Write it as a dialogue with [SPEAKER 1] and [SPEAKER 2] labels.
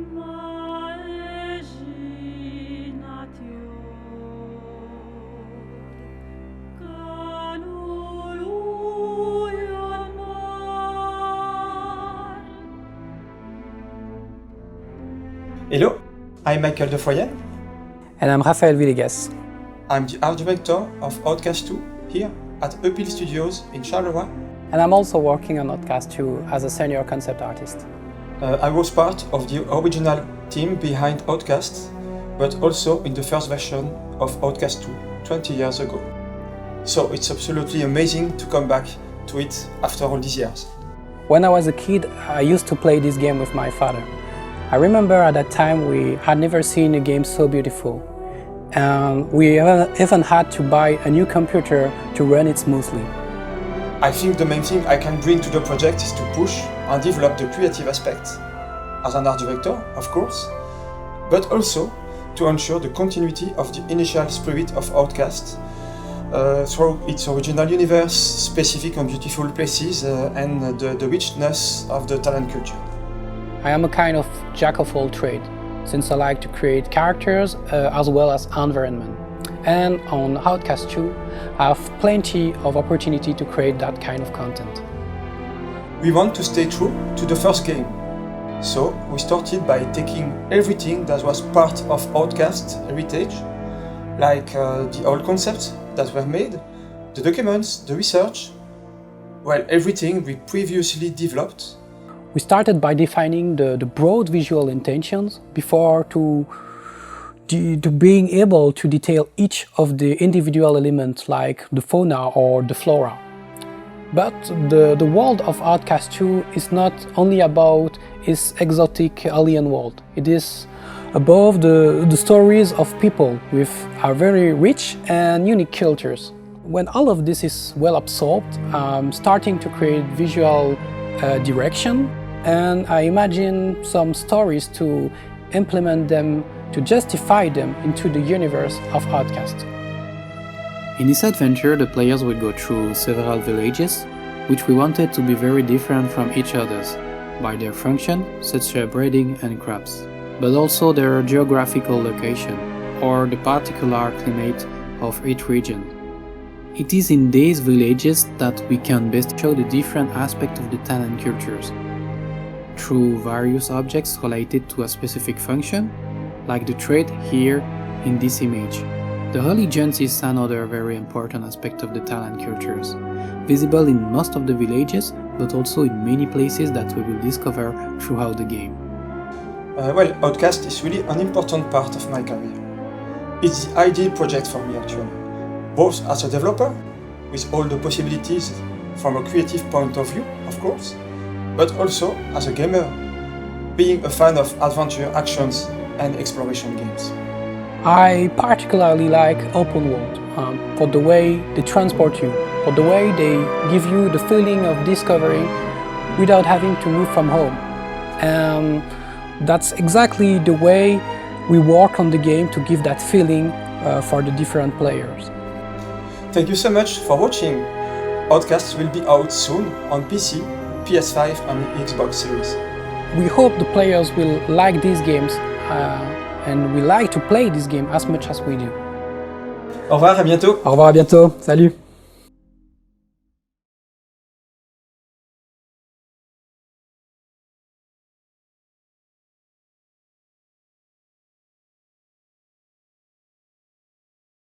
[SPEAKER 1] Hello, I'm Michaël Defroyennes.
[SPEAKER 2] And I'm Raphaël Villegas.
[SPEAKER 1] I'm the Art Director of Outcast 2 here at Ep.2 Studios in Charleroi.
[SPEAKER 2] And I'm also working on Outcast 2 as a senior concept artist.
[SPEAKER 1] I was part of the original team behind Outcast, but also in the first version of Outcast 2 20 years ago. So it's absolutely amazing to come back to it after all these years.
[SPEAKER 2] When I was a kid, I used to play this game with my father. I remember at that time we had never seen a game so beautiful. And we even had to buy a new computer to run it smoothly.
[SPEAKER 1] I think the main thing I can bring to the project is to push and develop the creative aspect as an art director, of course, but also to ensure the continuity of the initial spirit of Outcast through its original universe, specific and beautiful places, and the richness of the talent culture.
[SPEAKER 2] I am a kind of jack of all trades, since I like to create characters as well as environment. And on Outcast 2, I have plenty of opportunity to create that kind of content.
[SPEAKER 1] We want to stay true to the first game. So we started by taking everything that was part of Outcast heritage, like the old concepts that were made, the documents, the research, well, everything we previously developed.
[SPEAKER 2] We started by defining the broad visual intentions before to being able to detail each of the individual elements like the fauna or the flora. But the world of Outcast 2 is not only about its exotic alien world. It is above the stories of people with our very rich and unique cultures. When all of this is well absorbed, I'm starting to create visual direction, and I imagine some stories to implement them, to justify them into the universe of Outcast.
[SPEAKER 3] In this adventure, the players will go through several villages, which we wanted to be very different from each other's, by their function, such as breeding and crops, but also their geographical location, or the particular climate of each region. It is in these villages that we can best show the different aspects of the talent cultures, through various objects related to a specific function, like the trait here in this image. The religions is another very important aspect of the talent cultures, visible in most of the villages, but also in many places that we will discover throughout the game.
[SPEAKER 1] Well, Outcast is really an important part of my career. It's the ideal project for me actually, both as a developer, with all the possibilities from a creative point of view, of course, but also as a gamer, being a fan of adventure actions and exploration games.
[SPEAKER 2] I particularly like open world for the way they transport you, for the way they give you the feeling of discovery without having to move from home. And that's exactly the way we work on the game to give that feeling for the different players.
[SPEAKER 1] Thank you so much for watching. Outcast will be out soon on PC, PS5 and Xbox Series.
[SPEAKER 2] We hope the players will like these games and we like to play this game as much as we do.
[SPEAKER 1] Au revoir, à bientôt.
[SPEAKER 2] Au revoir, à bientôt. Salut.